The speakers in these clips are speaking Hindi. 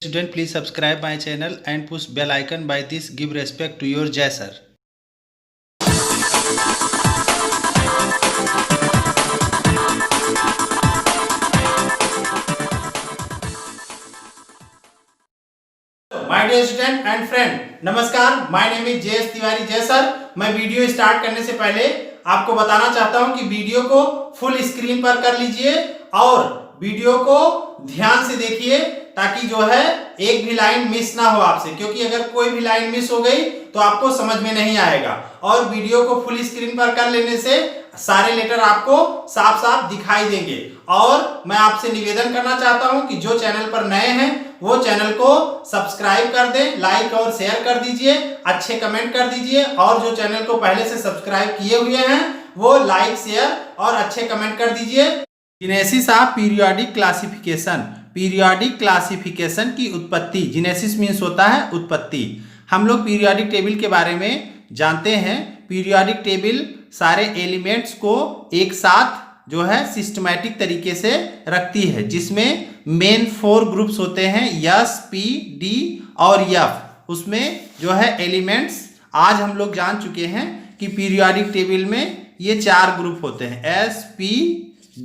Student, please subscribe my channel and push bell icon. By this, give respect to your Jai sir. My dear student and friend, नमस्कार। My name is JS Tiwari Jai sir. मैं वीडियो स्टार्ट करने से पहले आपको बताना चाहता हूं कि वीडियो को फुल स्क्रीन पर कर लीजिए और वीडियो को ध्यान से देखिए ताकि जो है एक भी लाइन मिस ना हो आपसे, क्योंकि अगर कोई भी लाइन मिस हो गई तो आपको समझ में नहीं आएगा। और वीडियो को फुल स्क्रीन पर कर लेने से सारे लेटर आपको साफ साफ दिखाई देंगे। और मैं आपसे निवेदन करना चाहता हूं कि जो चैनल पर नए हैं वो चैनल को सब्सक्राइब कर दें, लाइक और शेयर कर दीजिए, अच्छे कमेंट कर दीजिए। और जो चैनल को पहले से सब्सक्राइब किए हुए हैं वो लाइक, शेयर और अच्छे कमेंट कर दीजिए। Genesis of periodic classification. Periodic classification की उत्पत्ति। जीनेसिस मीन्स होता है उत्पत्ति। हम लोग पीरियोडिक टेबल के बारे में जानते हैं। पीरियोडिक टेबल सारे एलिमेंट्स को एक साथ जो है सिस्टमैटिक तरीके से रखती है, जिसमें मेन 4 ग्रुप्स होते हैं, S, P, D और F। उसमें जो है एलिमेंट्स आज हम लोग जान चुके हैं कि पीरियोडिक टेबल में ये 4 ग्रुप होते हैं, S, P,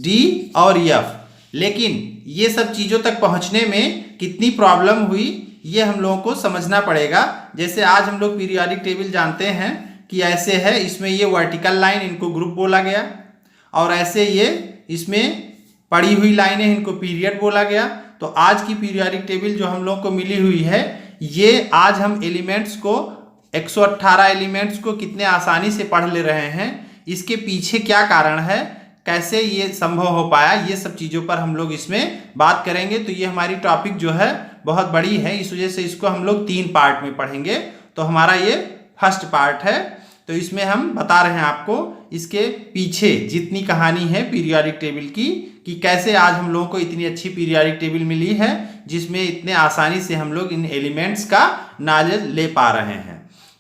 D और F। लेकिन ये सब चीज़ों तक पहुंचने में कितनी प्रॉब्लम हुई ये हम लोगों को समझना पड़ेगा। जैसे आज हम लोग पीरियोडिक टेबल जानते हैं कि ऐसे है, इसमें ये वर्टिकल लाइन इनको ग्रुप बोला गया, और ऐसे ये इसमें पड़ी हुई लाइनें इनको पीरियड बोला गया। तो आज की पीरियोडिक टेबल जो हम लोग को मिली हुई है, ये आज हम एलिमेंट्स को 118 एलिमेंट्स को कितने आसानी से पढ़ ले रहे हैं। इसके पीछे क्या कारण है, कैसे ये संभव हो पाया, ये सब चीज़ों पर हम लोग इसमें बात करेंगे। तो ये हमारी टॉपिक जो है बहुत बड़ी है, इस वजह से इसको हम लोग 3 पार्ट में पढ़ेंगे। तो हमारा ये फर्स्ट पार्ट है। तो इसमें हम बता रहे हैं आपको इसके पीछे जितनी कहानी है पीरियोडिक टेबल की, कि कैसे आज हम लोगों को इतनी अच्छी पीरियोडिक टेबल मिली है जिसमें इतने आसानी से हम लोग इन एलिमेंट्स का नॉलेज ले पा रहे हैं।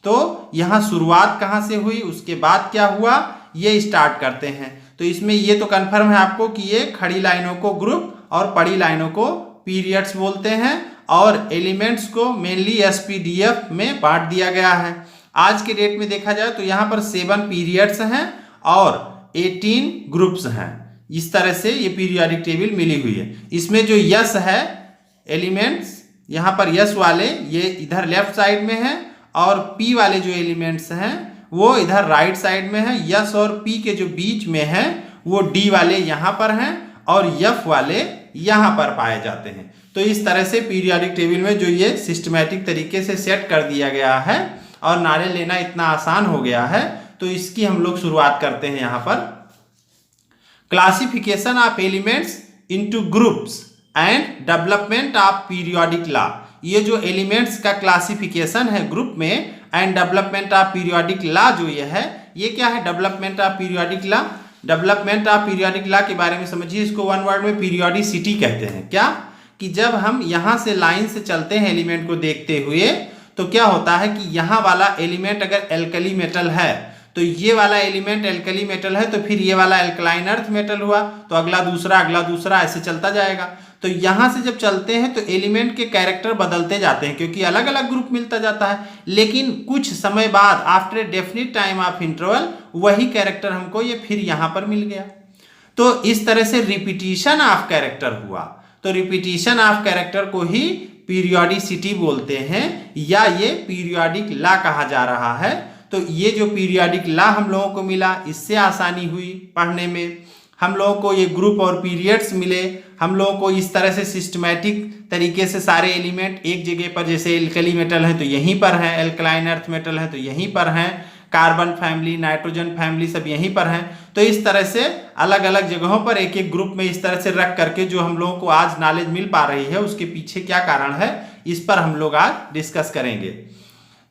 तो यहाँ शुरुआत कहाँ से हुई, उसके बाद क्या हुआ, ये स्टार्ट करते हैं। तो इसमें ये तो कन्फर्म है आपको कि ये खड़ी लाइनों को ग्रुप और पड़ी लाइनों को पीरियड्स बोलते हैं, और एलिमेंट्स को मेनली SPDF में बांट दिया गया है। आज के डेट में देखा जाए तो यहाँ पर 7 पीरियड्स हैं और 18 ग्रुप्स हैं। इस तरह से ये पीरियोडिक टेबल मिली हुई है। इसमें जो यस है एलिमेंट्स, यहाँ पर यस वाले ये इधर लेफ्ट साइड में है, और पी वाले जो एलिमेंट्स हैं वो इधर राइट साइड में है। यस और पी के जो बीच में है वो डी वाले यहाँ पर हैं, और एफ वाले यहाँ पर पाए जाते हैं। तो इस तरह से पीरियोडिक टेबल में जो ये सिस्टमैटिक तरीके से सेट कर दिया गया है और नॉलेज लेना इतना आसान हो गया है। तो इसकी हम लोग शुरुआत करते हैं। यहाँ पर classification of elements into groups and development of periodic law. ये जो एलिमेंट्स का क्लासिफिकेशन है ग्रुप में and development of periodic law जो ये है, ये क्या है, development of periodic law. Development of periodic law के बारे में समझिए। इसको वन वर्ड में पीरियोडिसिटी कहते हैं। क्या कि जब हम यहाँ से लाइन से चलते हैं एलिमेंट को देखते हुए, तो क्या होता है कि यहाँ वाला एलिमेंट अगर एल्कली मेटल है तो ये वाला एलिमेंट एल्कली मेटल है, तो फिर ये वाला एल्कलाइन अर्थ मेटल हुआ, तो अगला दूसरा ऐसे चलता जाएगा। तो यहाँ से जब चलते हैं तो एलिमेंट के कैरेक्टर बदलते जाते हैं, क्योंकि अलग अलग ग्रुप मिलता जाता है। लेकिन कुछ समय बाद after a definite time of interval वही कैरेक्टर हमको ये फिर यहाँ पर मिल गया। तो इस तरह से रिपीटिशन ऑफ कैरेक्टर हुआ। तो रिपीटिशन ऑफ कैरेक्टर को ही पीरियोडिसिटी बोलते हैं, या ये पीरियोडिक लॉ कहा जा रहा है। तो ये जो पीरियोडिक लॉ हम लोगों को मिला, इससे आसानी हुई पढ़ने में। हम लोगों को ये ग्रुप और पीरियड्स मिले। हम लोगों को इस तरह से सिस्टमैटिक तरीके से सारे एलिमेंट एक जगह पर, जैसे एल्कली मेटल है तो यहीं पर है, एल्कलाइन अर्थ मेटल है तो यहीं पर हैं, कार्बन फैमिली, नाइट्रोजन फैमिली सब यहीं पर हैं। तो इस तरह से अलग अलग जगहों पर एक एक ग्रुप में इस तरह से रख करके जो हम लोगों को आज नॉलेज मिल पा रही है, उसके पीछे क्या कारण है, इस पर हम लोग आज डिस्कस करेंगे।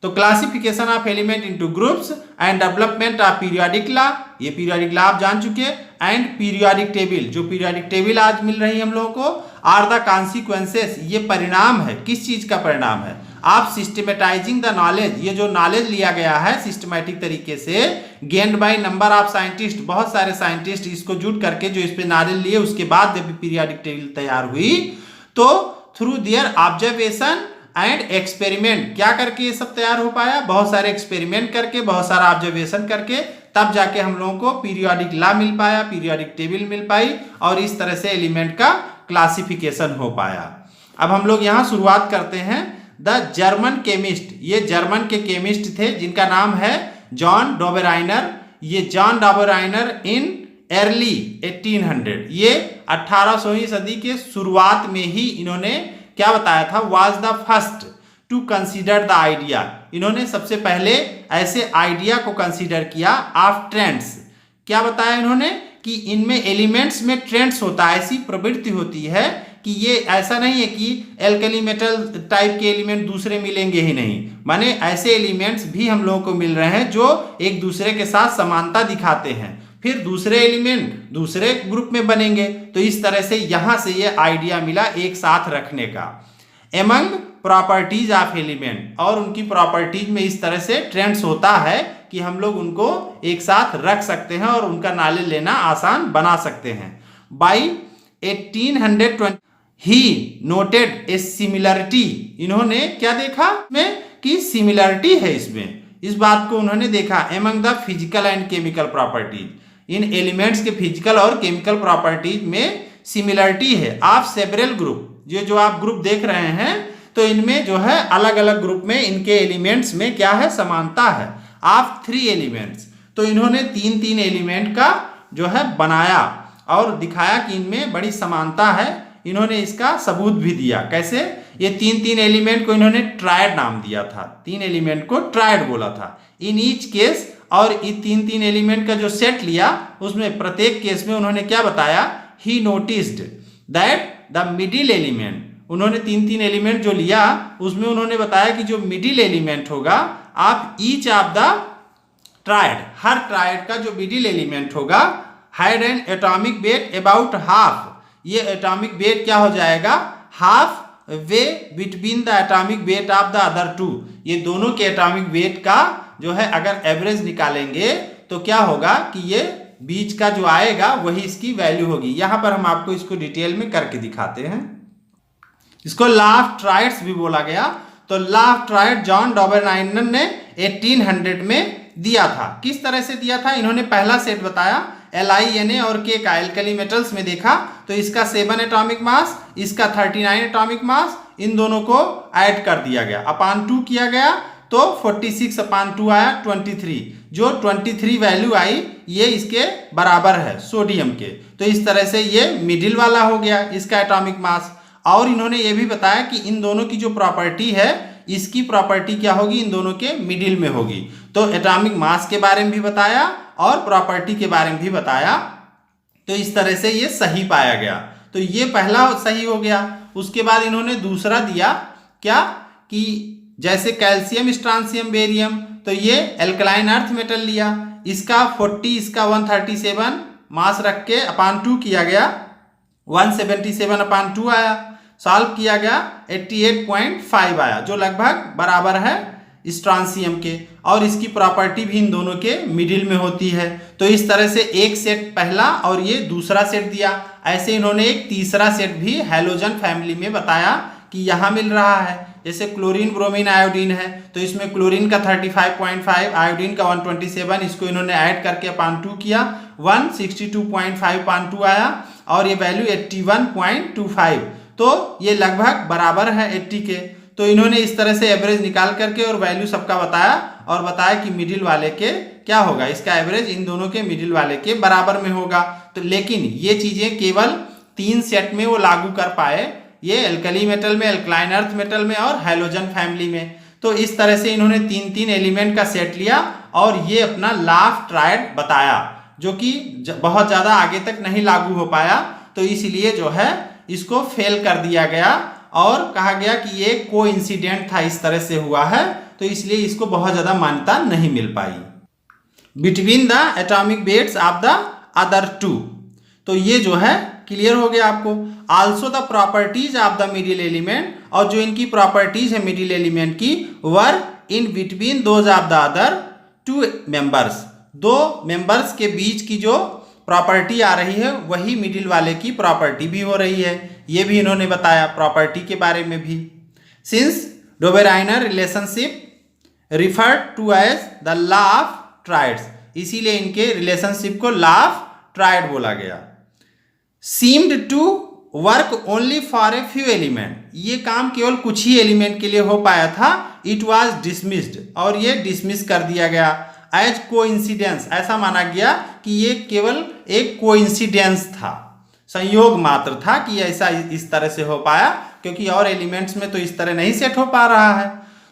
तो classification of element into groups and development of periodic law, ये पीरियोडिक लॉ आप जान चुके हैं। एंड पीरियोडिक टेबल, जो पीरियोडिक टेबल आज मिल रही है हम लोगों को, आर द कॉन्सिक्वेंसेस, ये परिणाम है। किस चीज का परिणाम है, आप सिस्टमेटाइजिंग द नॉलेज, ये जो नॉलेज लिया गया है सिस्टमैटिक तरीके से, gained by number of scientist, बहुत सारे साइंटिस्ट इसको जुट करके जो इस पे नॉलेज लिए, उसके बाद जब पीरियोडिक टेबल तैयार हुई, तो through their observation and experiment. क्या करके ये सब तैयार हो पाया? बहुत सारे एक्सपेरिमेंट करके, बहुत सारा ऑब्जर्वेशन करके, तब जाके हम लोगों को पीरियोडिक लॉ मिल पाया, पीरियोडिक टेबल मिल पाई, और इस तरह से एलिमेंट का क्लासिफिकेशन हो पाया। अब हम लोग यहाँ शुरुआत करते हैं। द जर्मन केमिस्ट, ये जर्मन के केमिस्ट थे जिनका नाम है जॉन डोबेराइनर। ये जॉन डोबेराइनर इन अर्ली 1800, ये 1800वीं सदी के शुरुआत में ही इन्होंने क्या बताया था? Was the first to consider the idea. इन्होंने सबसे पहले ऐसे आइडिया को कंसीडर किया ऑफ ट्रेंड्स। क्या बताया इन्होंने? कि इनमें एलिमेंट्स में ट्रेंड्स होता है, ऐसी प्रवृत्ति होती है कि ये ऐसा नहीं है कि एल्कली मेटल टाइप के एलिमेंट दूसरे मिलेंगे ही नहीं, माने ऐसे एलिमेंट्स भी हम लोगों को मिल रहे हैं जो एक दूसरे के साथ समानता दिखाते हैं, फिर दूसरे एलिमेंट दूसरे ग्रुप में बनेंगे। तो इस तरह से यहां से ये आइडिया मिला एक साथ रखने का। एमंग प्रॉपर्टीज ऑफ एलिमेंट, और उनकी प्रॉपर्टीज में इस तरह से ट्रेंड्स होता है कि हम लोग उनको एक साथ रख सकते हैं और उनका नॉलेज लेना आसान बना सकते हैं। By 1820 he noted A similarity, इन्होंने क्या देखा में कि सिमिलरिटी है इसमें, इस बात को उन्होंने देखा। Among the physical and chemical properties, in elements के फिजिकल और केमिकल प्रॉपर्टीज में सिमिलरिटी है ऑफ सेवरल ग्रुप। ये जो आप ग्रुप देख रहे हैं तो इनमें जो है अलग अलग ग्रुप में इनके एलिमेंट्स में क्या है? समानता है। ऑफ 3 एलिमेंट्स, तो इन्होंने 3 एलिमेंट का जो है बनाया और दिखाया कि इनमें बड़ी समानता है। इन्होंने इसका सबूत भी दिया। कैसे? ये 3 एलिमेंट को इन्होंने ट्रायड नाम दिया था, 3 एलिमेंट को ट्रायड बोला था इन ईच केस। और ये 3 एलिमेंट का जो सेट लिया उसमें प्रत्येक केस में उन्होंने क्या बताया? ही noticed that the middle element, उन्होंने 3 एलिमेंट जो लिया उसमें उन्होंने बताया कि जो मिडिल एलिमेंट होगा आप ईच ऑफ द ट्रायड, हर ट्रायड का जो मिडिल एलिमेंट होगा had an atomic weight about half, ये एटॉमिक वेट क्या हो जाएगा? Half way between the atomic weight of the other two. ये दोनों के एटॉमिक वेट का जो है अगर एवरेज निकालेंगे तो क्या होगा कि ये बीच का जो आएगा वही इसकी वैल्यू होगी। यहां पर हम आपको इसको डिटेल में करके दिखाते हैं। इसको लॉ ऑफ ट्रायड्स भी बोला गया। तो law of triad John Dobereiner ने 1800 में दिया था। किस तरह से दिया था? इन्होंने पहला सेट बताया LiNa और K का, एल्कली मेटल्स में देखा तो इसका 7 एटॉमिक मास, इसका 39 एटॉमिक मास, इन दोनों को ऐड कर दिया गया, अपान 2 किया गया तो 46 अपान 2 आया 23। जो 23 वैल्यू आई ये इसके बराबर है सोडियम के। तो इस तरह से ये मिडिल वाला हो गया इसका एटॉमिक मास। और इन्होंने ये भी बताया कि इन दोनों की जो प्रॉपर्टी है इसकी प्रॉपर्टी क्या होगी? इन दोनों के मिडिल में होगी। तो एटॉमिक मास के बारे में भी बताया और प्रॉपर्टी के बारे में भी बताया। तो इस तरह से ये सही पाया गया। तो ये पहला सही हो गया। उसके बाद इन्होंने दूसरा दिया क्या? कि जैसे कैल्शियम, स्ट्रांसियम, बेरियम, तो ये एल्कलाइन अर्थ मेटल लिया, इसका 40, इसका 137 मास रख के अपान 2 किया गया, 177 अपान 2 आया। सॉल्व किया गया 88.5 आया, जो लगभग बराबर है स्ट्रांसियम के। और इसकी प्रॉपर्टी भी इन दोनों के मिडिल में होती है। तो इस तरह से एक सेट पहला और ये दूसरा सेट दिया। ऐसे इन्होंने एक तीसरा सेट भी हैलोजन फैमिली में बताया कि यहाँ मिल रहा है। जैसे क्लोरीन, ब्रोमीन, आयोडीन है तो इसमें क्लोरीन का 35.5, आयोडीन का 127, इसको इन्होंने ऐड करके अपान 2 किया, 162.5 अपान 2 आया और ये वैल्यू 81.25। तो ये लगभग बराबर है 80 के। तो इन्होंने इस तरह से एवरेज निकाल करके और वैल्यू सबका बताया और बताया कि मिडिल वाले के क्या होगा, इसका एवरेज इन दोनों के मिडिल वाले के बराबर में होगा। तो लेकिन ये चीजें केवल 3 सेट में वो लागू कर पाए, ये एल्कली मेटल में, एल्कलाइन अर्थ मेटल में और हैलोजन फैमिली में। तो इस तरह से इन्होंने 3 एलिमेंट का सेट लिया और ये अपना लॉ ऑफ ट्रायड बताया, जो कि बहुत ज्यादा आगे तक नहीं लागू हो पाया। तो इसलिए जो है इसको फेल कर दिया गया और कहा गया कि ये कोइंसिडेंट था, इस तरह से हुआ है, तो इसलिए इसको बहुत ज्यादा मान्यता नहीं मिल पाई। Between the atomic weights of the other two, तो ये जो है क्लियर हो गया आपको। Also the properties of the middle element, और जो इनकी प्रॉपर्टीज है मिडिल एलिमेंट की, were in between those of the other 2 members, 2 members के बीच की जो प्रॉपर्टी आ रही है वही मिडिल वाले की प्रॉपर्टी भी हो रही है। ये भी इन्होंने बताया, प्रॉपर्टी के बारे में भी। Since Dobereiner relationship referred to as the law of triads, इसीलिए इनके रिलेशनशिप को लॉ ऑफ ट्राइड बोला गया। Seemed to work only for a few element, ये काम केवल कुछ ही एलिमेंट के लिए हो पाया था। इट वॉज डिसमिस्ड, और ये डिसमिस कर दिया गया। एज कोइंसिडेंस, ऐसा माना गया कि ये केवल एक कोइंसिडेंस था, संयोग मात्र था कि ऐसा इस तरह से हो पाया, क्योंकि और एलिमेंट्स में तो इस तरह नहीं सेट हो पा रहा है।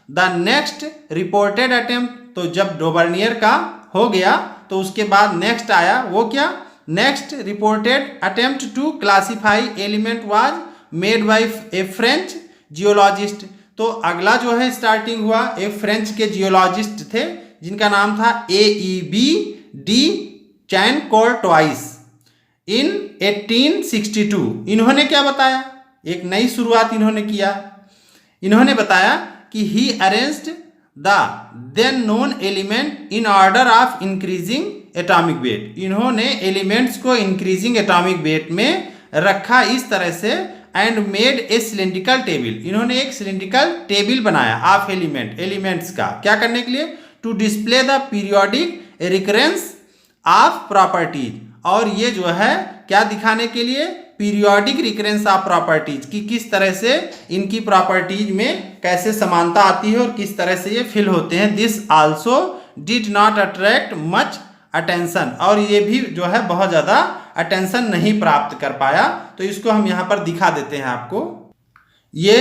द नेक्स्ट रिपोर्टेड अटेम्प्ट, तो जब डोबर्नियर का हो गया तो उसके बाद नेक्स्ट आया, वो क्या, next reported attempt to classify element was made by a French geologist. तो अगला जो है स्टार्टिंग हुआ, एक फ्रेंच के जियोलॉजिस्ट थे जिनका नाम था AEB डी चैन-कोर्टोइस इन 1862। इन्होंने क्या बताया, एक नई शुरुआत इन्होंने किया। इन्होंने बताया कि he arranged the then known element in order of increasing atomic weight. इन्होंने एलिमेंट्स को इंक्रीजिंग एटॉमिक वेट में रखा इस तरह से, and made a cylindrical table. इन्होंने एक सिलेंड्रिकल टेबल बनाया ऑफ एलिमेंट्स का, क्या करने के लिए, to display the periodic recurrence of properties. और ये जो है क्या दिखाने के लिए, पीरियोडिक रिकरेंस ऑफ प्रॉपर्टीज, कि किस तरह से इनकी प्रॉपर्टीज में कैसे समानता आती है और किस तरह से ये फिल होते हैं। This also did not attract much attention, और ये भी जो है बहुत ज़्यादा अटेंशन नहीं प्राप्त कर पाया। तो इसको हम यहाँ पर दिखा देते हैं आपको। ये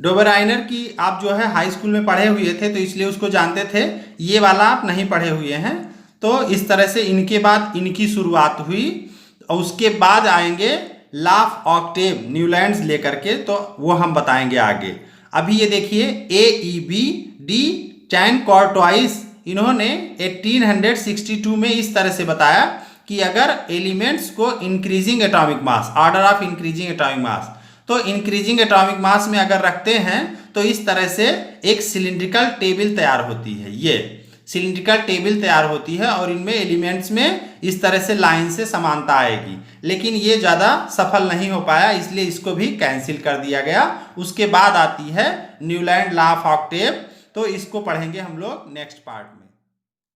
डोबेराइनर की आप जो है हाई स्कूल में पढ़े हुए थे तो इसलिए उसको जानते थे, ये वाला आप नहीं पढ़े हुए हैं। तो इस तरह से इनके बाद इनकी शुरुआत हुई, और उसके बाद आएंगे लॉ ऑफ ऑक्टेव न्यूलैंड्स लेकर के, तो वो हम बताएंगे आगे। अभी ये देखिए AEB डी चैन-कोर्टोइस, इन्होंने 1862 में इस तरह से बताया कि अगर एलिमेंट्स को increasing atomic mass, order of increasing atomic mass, तो इंक्रीजिंग एटॉमिक मास में अगर रखते हैं तो इस तरह से एक सिलिंड्रिकल टेबल तैयार होती है। ये सिलिंड्रिकल टेबल तैयार होती है और इनमें एलिमेंट्स में इस तरह से लाइन से समानता आएगी, लेकिन ये ज़्यादा सफल नहीं हो पाया, इसलिए इसको भी कैंसिल कर दिया गया। उसके बाद आती है न्यूलैंड लॉ ऑफ ऑक्टेव, तो इसको पढ़ेंगे हम लोग नेक्स्ट पार्ट में।